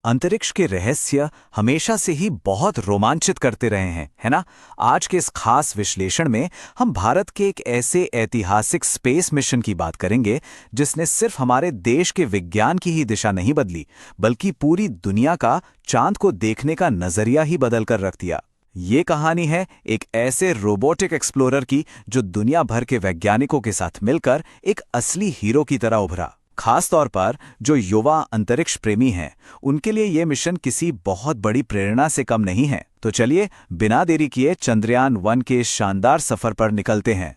अंतरिक्ष के रहस्य हमेशा से ही बहुत रोमांचित करते रहे हैं, है ना। आज के इस खास विश्लेषण में हम भारत के एक ऐसे ऐतिहासिक स्पेस मिशन की बात करेंगे जिसने सिर्फ हमारे देश के विज्ञान की ही दिशा नहीं बदली, बल्कि पूरी दुनिया का चांद को देखने का नजरिया ही बदल कर रख दिया। ये कहानी है एक ऐसे रोबोटिक एक्सप्लोरर की जो दुनिया भर के वैज्ञानिकों के साथ मिलकर एक असली हीरो की तरह उभरा। खास तौर पर जो युवा अंतरिक्ष प्रेमी हैं, उनके लिए ये मिशन किसी बहुत बड़ी प्रेरणा से कम नहीं है। तो चलिए बिना देरी किए चंद्रयान-1 के इस शानदार सफर पर निकलते हैं।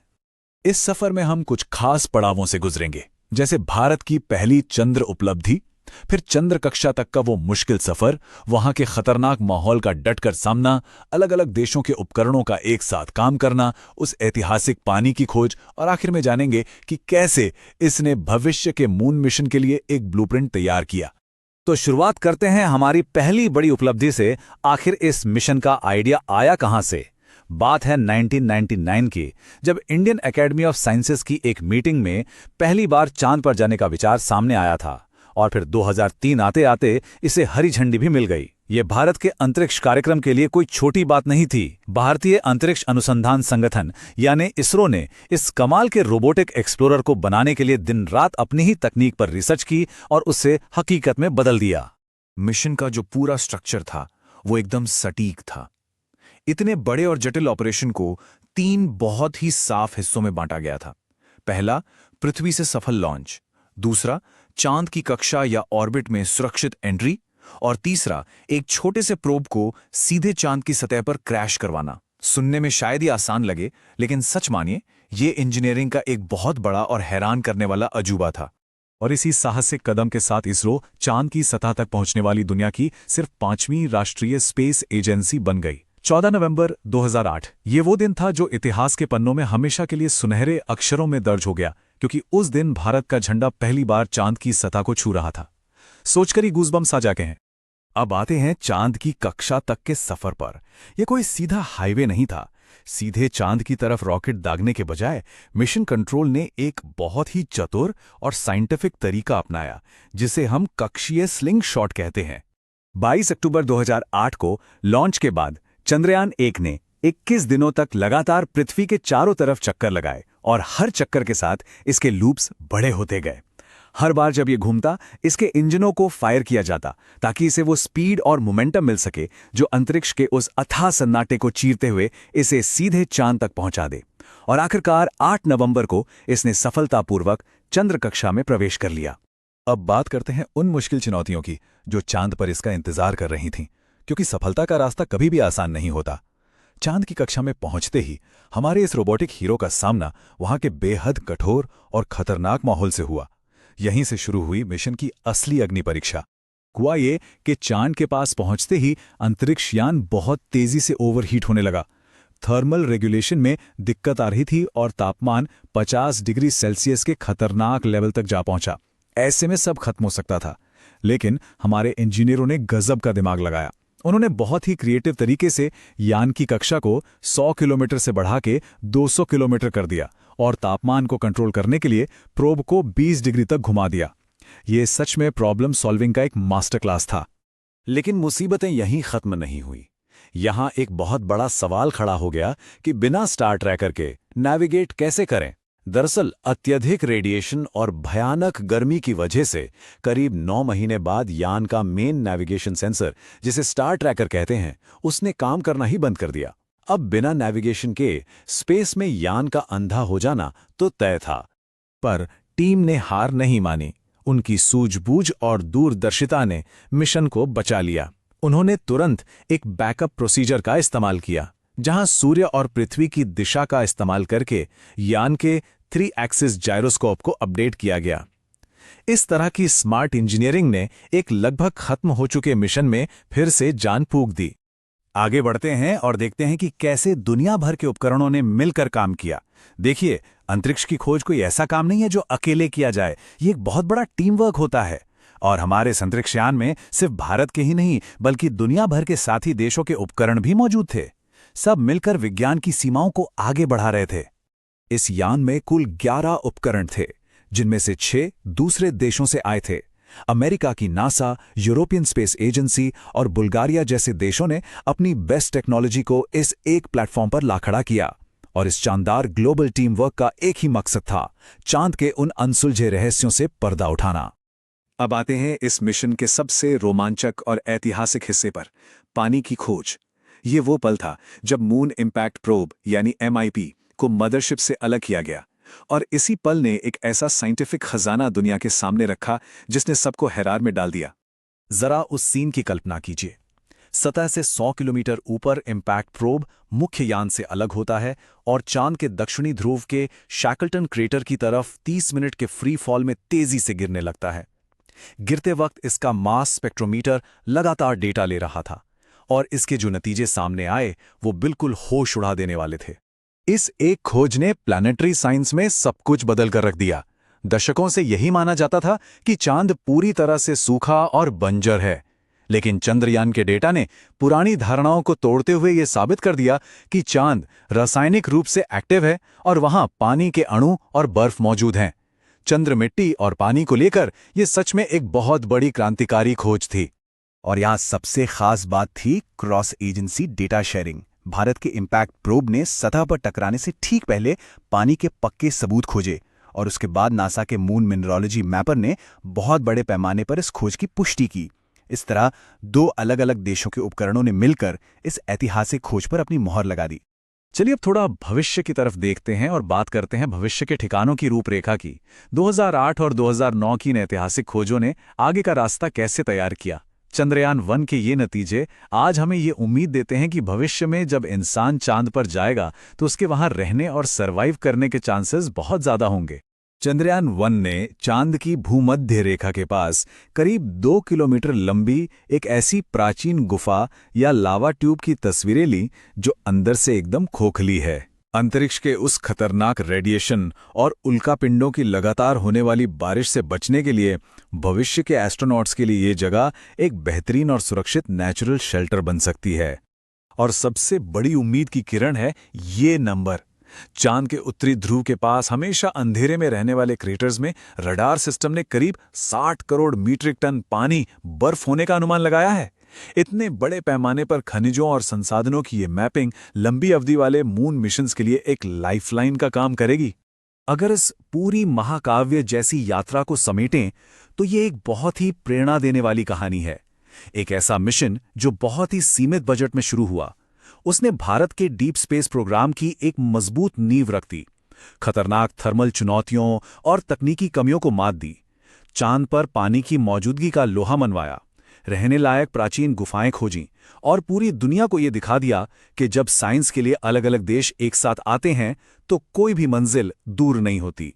इस सफर में हम कुछ खास पड़ावों से गुजरेंगे, जैसे भारत की पहली चंद्र उपलब्धि, फिर चंद्र कक्षा तक का वो मुश्किल सफर, वहां के खतरनाक माहौल का डटकर सामना, अलग अलग देशों के उपकरणों का एक साथ काम करना, उस ऐतिहासिक पानी की खोज, और आखिर में जानेंगे कि कैसे इसने भविष्य के मून मिशन के लिए एक ब्लूप्रिंट तैयार किया। तो शुरुआत करते हैं हमारी पहली बड़ी उपलब्धि से। आखिर इस मिशन का आइडिया आया कहां से? बात है 1999 की, जब इंडियन एकेडमी ऑफ साइंसेज की एक मीटिंग में पहली बार चांद पर जाने का विचार सामने आया था, और फिर 2003 आते आते इसे हरी झंडी भी मिल गई। ये भारत के अंतरिक्ष कार्यक्रम के लिए कोई छोटी बात नहीं थी। भारतीय अंतरिक्ष अनुसंधान संगठन यानी इसरो ने इस कमाल के रोबोटिक एक्सप्लोरर को बनाने के लिए दिन रात अपनी ही तकनीक पर रिसर्च की और उसे हकीकत में बदल दिया। मिशन का जो पूरा स्ट्रक्चर था वो एकदम सटीक था। इतने बड़े और जटिल ऑपरेशन को 3 बहुत ही साफ हिस्सों में बांटा गया था। पहला, पृथ्वी से सफल लॉन्च। दूसरा, चांद की कक्षा या ऑर्बिट में सुरक्षित एंट्री। और तीसरा, एक छोटे से प्रोब को सीधे चांद की सतह पर क्रैश करवाना। सुनने में शायद ही आसान लगे, लेकिन सच मानिए ये इंजीनियरिंग का एक बहुत बड़ा और हैरान करने वाला अजूबा था। और इसी साहसिक कदम के साथ इसरो चांद की सतह तक पहुंचने वाली दुनिया की सिर्फ 5वीं राष्ट्रीय स्पेस एजेंसी बन गई। 14 नवंबर 2008 ये वो दिन था जो इतिहास के पन्नों में हमेशा के लिए सुनहरे अक्षरों में दर्ज हो गया, क्योंकि उस दिन भारत का झंडा पहली बार चांद की सतह को छू रहा था। सोचकर ही गूज़बम्स आ जाते हैं। अब आते हैं चांद की कक्षा तक के सफर पर। यह कोई सीधा हाईवे नहीं था। सीधे चांद की तरफ रॉकेट दागने के बजाय मिशन कंट्रोल ने एक बहुत ही चतुर और साइंटिफिक तरीका अपनाया, जिसे हम कक्षीय स्लिंग शॉट कहते हैं। 22 अक्टूबर 2008 को लॉन्च के बाद चंद्रयान-1 ने 21 दिनों तक लगातार पृथ्वी के चारों तरफ चक्कर लगाए, और हर चक्कर के साथ इसके लूप्स बड़े होते गए। हर बार जब ये घूमता, इसके इंजनों को फायर किया जाता ताकि इसे वो स्पीड और मोमेंटम मिल सके जो अंतरिक्ष के उस अथाह सन्नाटे को चीरते हुए इसे सीधे चांद तक पहुंचा दे। और आखिरकार 8 नवंबर को इसने सफलतापूर्वक चंद्र कक्षा में प्रवेश कर लिया। अब बात करते हैं उन मुश्किल चुनौतियों की जो चांद पर इसका इंतजार कर रही थीं, क्योंकि सफलता का रास्ता कभी भी आसान नहीं होता। चांद की कक्षा में पहुंचते ही हमारे इस रोबोटिक हीरो का सामना वहां के बेहद कठोर और खतरनाक माहौल से हुआ। यहीं से शुरू हुई मिशन की असली अग्नि परीक्षा। हुआ ये कि चांद के पास पहुंचते ही अंतरिक्ष यान बहुत तेजी से ओवरहीट होने लगा। थर्मल रेगुलेशन में दिक्कत आ रही थी और तापमान 50 डिग्री सेल्सियस के खतरनाक लेवल तक जा पहुंचा। ऐसे में सब खत्म हो सकता था, लेकिन हमारे इंजीनियरों ने गजब का दिमाग लगाया। उन्होंने बहुत ही क्रिएटिव तरीके से यान की कक्षा को 100 किलोमीटर से बढ़ा के 200 किलोमीटर कर दिया, और तापमान को कंट्रोल करने के लिए प्रोब को 20 डिग्री तक घुमा दिया। ये सच में प्रॉब्लम सॉल्विंग का एक मास्टर क्लास था। लेकिन मुसीबतें यहीं खत्म नहीं हुई। यहां एक बहुत बड़ा सवाल खड़ा हो गया कि बिना स्टार ट्रैकर के नेविगेट कैसे करें। दरअसल अत्यधिक रेडिएशन और भयानक गर्मी की वजह से करीब 9 महीने बाद यान का मेन नेविगेशन सेंसर, जिसे स्टार ट्रैकर कहते हैं, उसने काम करना ही बंद कर दिया। अब बिना नेविगेशन के स्पेस में यान का अंधा हो जाना तो तय था। पर टीम ने हार नहीं मानी। उनकी सूझबूझ और दूरदर्शिता ने मिशन को बचा लिया। उन्होंने तुरंत एक बैकअप प्रोसीजर का इस्तेमाल किया, जहां सूर्य और पृथ्वी की दिशा का इस्तेमाल करके यान के 3 एक्सिस जायरोस्कोप को अपडेट किया गया। इस तरह की स्मार्ट इंजीनियरिंग ने एक लगभग खत्म हो चुके मिशन में फिर से जान फूंक दी। आगे बढ़ते हैं और देखते हैं कि कैसे दुनिया भर के उपकरणों ने मिलकर काम किया। देखिए, अंतरिक्ष की खोज कोई ऐसा काम नहीं है जो अकेले किया जाए। ये एक बहुत बड़ा टीम वर्क होता है। और हमारे अंतरिक्षयान में सिर्फ भारत के ही नहीं, बल्कि दुनिया भर के साथी देशों के उपकरण भी मौजूद थे। सब मिलकर विज्ञान की सीमाओं को आगे बढ़ा रहे थे। इस यान में कुल 11 उपकरण थे, जिनमें से 6 दूसरे देशों से आए थे। अमेरिका की नासा, यूरोपियन स्पेस एजेंसी और बुल्गारिया जैसे देशों ने अपनी बेस्ट टेक्नोलॉजी को इस एक प्लेटफॉर्म पर ला खड़ा किया। और इस शानदार ग्लोबल टीम वर्क का एक ही मकसद था, चांद के उन अनसुलझे रहस्यों से पर्दा उठाना। अब आते हैं इस मिशन के सबसे रोमांचक और ऐतिहासिक हिस्से पर, पानी की खोज। ये वो पल था जब मून इम्पैक्ट प्रोब यानी MIP को मदरशिप से अलग किया गया, और इसी पल ने एक ऐसा साइंटिफिक खजाना दुनिया के सामने रखा जिसने सबको हैरान में डाल दिया। जरा उस सीन की कल्पना कीजिए। सतह से 100 किलोमीटर ऊपर इम्पैक्ट प्रोब मुख्य यान से अलग होता है और चांद के दक्षिणी ध्रुव के शैकल्टन क्रेटर की तरफ 30 मिनट के फ्री फॉल में तेजी से गिरने लगता है। गिरते वक्त इसका मास स्पेक्ट्रोमीटर लगातार डेटा ले रहा था और इसके जो नतीजे सामने आए वो बिल्कुल होश उड़ा देने वाले थे। इस एक खोज ने प्लैनेटरी साइंस में सब कुछ बदल कर रख दिया। दशकों से यही माना जाता था कि चांद पूरी तरह से सूखा और बंजर है, लेकिन चंद्रयान के डेटा ने पुरानी धारणाओं को तोड़ते हुए ये साबित कर दिया कि चांद रासायनिक रूप से एक्टिव है और वहां पानी के अणु और बर्फ मौजूद हैं। चंद्र मिट्टी और पानी को लेकर यह सच में एक बहुत बड़ी क्रांतिकारी खोज थी। और यहां सबसे खास बात थी cross agency data sharing. Bharat के इम्पैक्ट प्रोब ने सतह पर टकराने से ठीक पहले पानी के पक्के सबूत खोजे और उसके बाद नासा के मून मिनरोलॉजी मैपर ने बहुत बड़े पैमाने पर इस खोज की पुष्टि की। इस तरह दो अलग अलग देशों के उपकरणों ने मिलकर इस ऐतिहासिक खोज पर अपनी मोहर लगा दी। चलिए अब थोड़ा भविष्य की तरफ देखते हैं और बात करते हैं भविष्य के ठिकानों की रूपरेखा की। 2008 और 2009 की इन ऐतिहासिक खोजों ने आगे का रास्ता कैसे तैयार किया। चंद्रयान 1 के ये नतीजे आज हमें ये उम्मीद देते हैं कि भविष्य में जब इंसान चांद पर जाएगा तो उसके वहां रहने और सरवाइव करने के चांसेस बहुत ज्यादा होंगे। चंद्रयान 1 ने चांद की भूमध्य रेखा के पास करीब 2 किलोमीटर लंबी एक ऐसी प्राचीन गुफा या लावा ट्यूब की तस्वीरें ली जो अंदर से एकदम खोखली है। अंतरिक्ष के उस खतरनाक रेडिएशन और उल्कापिंडों की लगातार होने वाली बारिश से बचने के लिए भविष्य के एस्ट्रोनॉट्स के लिए ये जगह एक बेहतरीन और सुरक्षित नेचुरल शेल्टर बन सकती है। और सबसे बड़ी उम्मीद की किरण है ये नंबर। चांद के उत्तरी ध्रुव के पास हमेशा अंधेरे में रहने वाले क्रेटर्स में रडार सिस्टम ने करीब 60 करोड़ मीट्रिक टन पानी, बर्फ होने का अनुमान लगाया है। इतने बड़े पैमाने पर खनिजों और संसाधनों की ये मैपिंग लंबी अवधि वाले मून मिशंस के लिए एक लाइफलाइन का काम करेगी। अगर इस पूरी महाकाव्य जैसी यात्रा को समेटें तो ये एक बहुत ही प्रेरणा देने वाली कहानी है। एक ऐसा मिशन जो बहुत ही सीमित बजट में शुरू हुआ, उसने भारत के डीप स्पेस प्रोग्राम की एक मजबूत नींव रख दी, खतरनाक थर्मल चुनौतियों और तकनीकी कमियों को मात दी, चांद पर पानी की मौजूदगी का लोहा मनवाया, रहने लायक प्राचीन गुफाएं खोजीं और पूरी दुनिया को यह दिखा दिया कि जब साइंस के लिए अलग अलग देश एक साथ आते हैं तो कोई भी मंजिल दूर नहीं होती।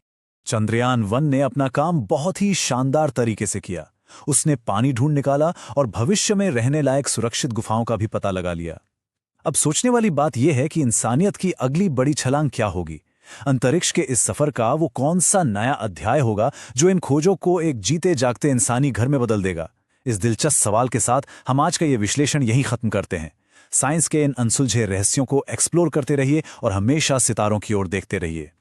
चंद्रयान 1 ने अपना काम बहुत ही शानदार तरीके से किया। उसने पानी ढूंढ निकाला और भविष्य में रहने लायक सुरक्षित गुफाओं का भी पता लगा लिया। अब सोचने वाली बात यह है कि इंसानियत की अगली बड़ी छलांग क्या होगी। अंतरिक्ष के इस सफर का वो कौन सा नया अध्याय होगा जो इन खोजों को एक जीते जागते इंसानी घर में बदल देगा। इस दिलचस्प सवाल के साथ हम आज का ये विश्लेषण यहीं खत्म करते हैं। साइंस के इन अनसुलझे रहस्यों को एक्सप्लोर करते रहिए और हमेशा सितारों की ओर देखते रहिए।